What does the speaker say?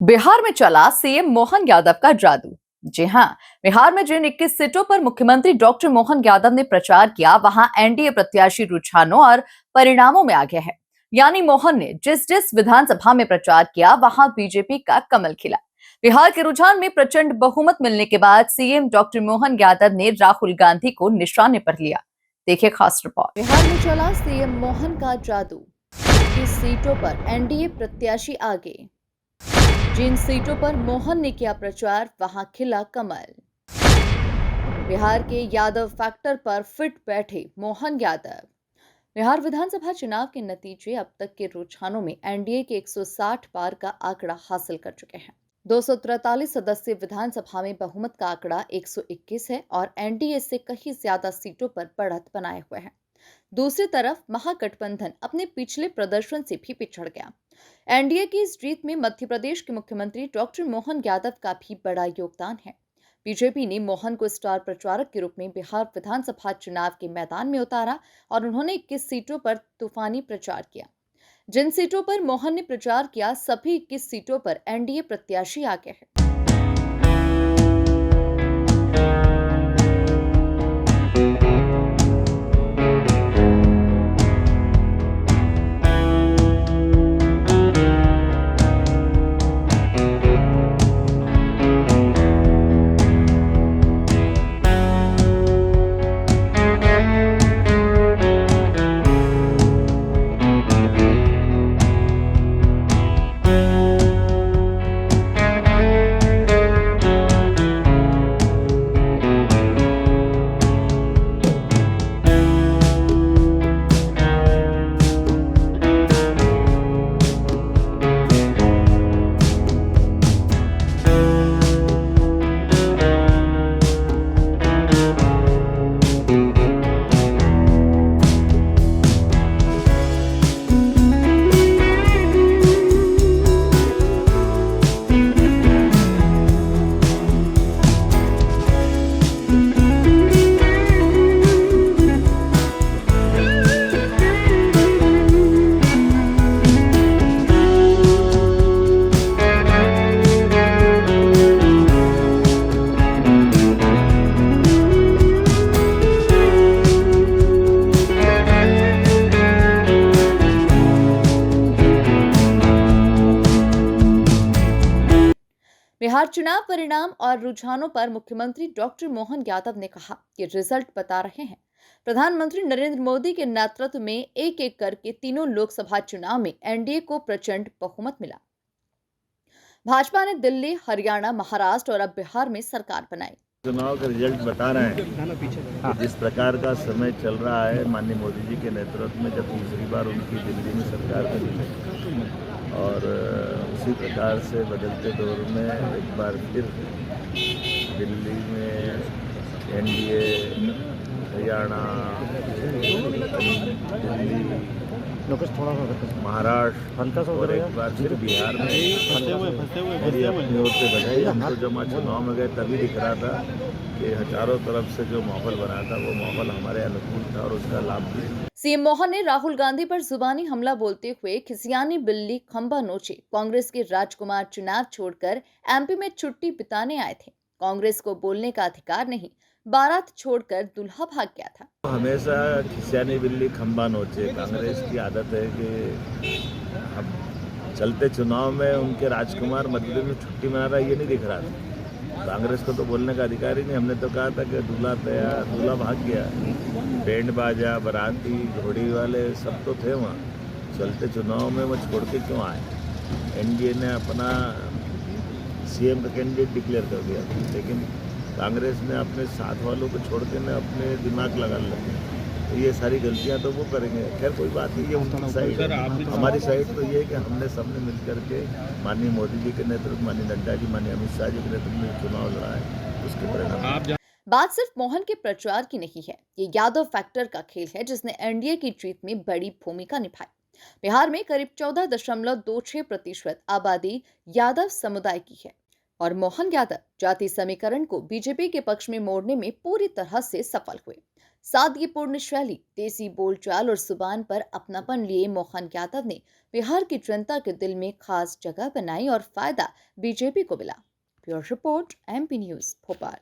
बिहार में चला सीएम मोहन यादव का जादू। जी हां, बिहार में जिन 21 सीटों पर मुख्यमंत्री डॉक्टर मोहन यादव ने प्रचार किया, वहां एनडीए प्रत्याशी रुझानों और परिणामों में आगे है। यानी मोहन ने जिस जिस विधानसभा में प्रचार किया, वहां बीजेपी का कमल खिला। बिहार के रुझान में प्रचंड बहुमत मिलने के बाद सीएम डॉक्टर मोहन यादव ने राहुल गांधी को निशाने पर लिया। देखिए खास रिपोर्ट। बिहार में चला सीएम मोहन का जादू, 21 सीटों पर एनडीए प्रत्याशी आगे। जिन सीटों पर मोहन ने किया प्रचार, वहां खिला कमल। बिहार के यादव फैक्टर पर फिट बैठे मोहन यादव। बिहार विधानसभा चुनाव के नतीजे अब तक के रुझानों में एनडीए के 160 पार का आंकड़ा हासिल कर चुके हैं। 243 सदस्यीय विधानसभा में बहुमत का आंकड़ा 121 है और एनडीए से कहीं ज्यादा सीटों पर बढ़त बनाए हुए हैं। दूसरी तरफ महागठबंधन अपने पिछले प्रदर्शन से भी पिछड़ गया। एनडीए की इस जीत में मध्य प्रदेश के मुख्यमंत्री डॉक्टर मोहन यादव का भी बड़ा योगदान है। बीजेपी ने मोहन को स्टार प्रचारक के रूप में बिहार विधानसभा चुनाव के मैदान में उतारा और उन्होंने 21 सीटों पर तूफानी प्रचार किया। जिन सीटों पर मोहन ने प्रचार किया, सभी 21 सीटों पर एनडीए प्रत्याशी आगे है। बिहार चुनाव परिणाम और रुझानों पर मुख्यमंत्री डॉक्टर मोहन यादव ने कहा कि रिजल्ट बता रहे हैं। प्रधानमंत्री नरेंद्र मोदी के नेतृत्व में एक एक करके तीनों लोकसभा चुनाव में एनडीए को प्रचंड बहुमत मिला। भाजपा ने दिल्ली, हरियाणा, महाराष्ट्र और अब बिहार में सरकार बनाई। चुनाव का रिजल्ट बता रहे हैं कि जिस प्रकार का समय चल रहा है, माननीय मोदी जी के नेतृत्व में जब तीसरी बार उनकी दिल्ली में सरकार बनी और उसी प्रकार से बदलते दौर में एक बार फिर दिल्ली में एनडीए, हरियाणा, दिल्ली, महाराष्ट्र और एक बार फिर बिहार में मेरी अपनी ओर से बधाई। हमको जब मैं चुनाव में गए तभी दिख रहा था कि चारों तरफ से जो माहौल बना था वो माहौल हमारे अनुकूल था और उसका लाभ भी। सीएम मोहन ने राहुल गांधी पर जुबानी हमला बोलते हुए खिसियानी बिल्ली खंबा नोचे। कांग्रेस के राजकुमार चुनाव छोड़कर एमपी में छुट्टी बिताने आए थे। कांग्रेस को बोलने का अधिकार नहीं, बारात छोड़कर दूल्हा भाग गया था। हमेशा खिसियानी बिल्ली खंबा नोचे, कांग्रेस की आदत है कि अब चलते चुनाव में उनके राजकुमार मध्य में छुट्टी मना रहा, ये नहीं दिख रहा था। कांग्रेस को तो बोलने का अधिकार ही नहीं। हमने तो कहा था कि दूल्हा तैयार, दूल्हा भाग गया। बैंड बाजा, बाराती, घोड़ी वाले सब तो थे वहाँ। चलते चुनाव में वो छोड़ के क्यों आए? एनडीए ने अपना सीएम का कैंडिडेट डिक्लेयर कर दिया, लेकिन कांग्रेस ने अपने साथ वालों को छोड़ के अपने दिमाग लगा लगे। तो ये सारी गलतियां तो वो करेंगे। खैर कोई बात नहीं, ये उनकी साइड है। हमारी साइड तो ये है कि हमने सबने मिल करके माननीय मोदी जी के नेतृत्व, माननीय नड्डा जी, माननीय अमित शाह जी के नेतृत्व में चुनाव लड़ा है, उसके परिणाम। बात सिर्फ मोहन के प्रचार की नहीं है, ये यादव फैक्टर का खेल है जिसने एनडीए की जीत में बड़ी भूमिका निभाई। बिहार में करीब 14.26% आबादी यादव समुदाय की है। और मोहन यादव जाति समीकरण को बीजेपी के पक्ष में मोड़ने में पूरी तरह से सफल हुए। सादगीपूर्ण शैली, देसी बोलचाल और जुबान पर अपनापन लिए मोहन यादव ने बिहार की जनता के दिल में खास जगह बनाई और फायदा बीजेपी को मिला। Bureau report, MP news, Bhopal.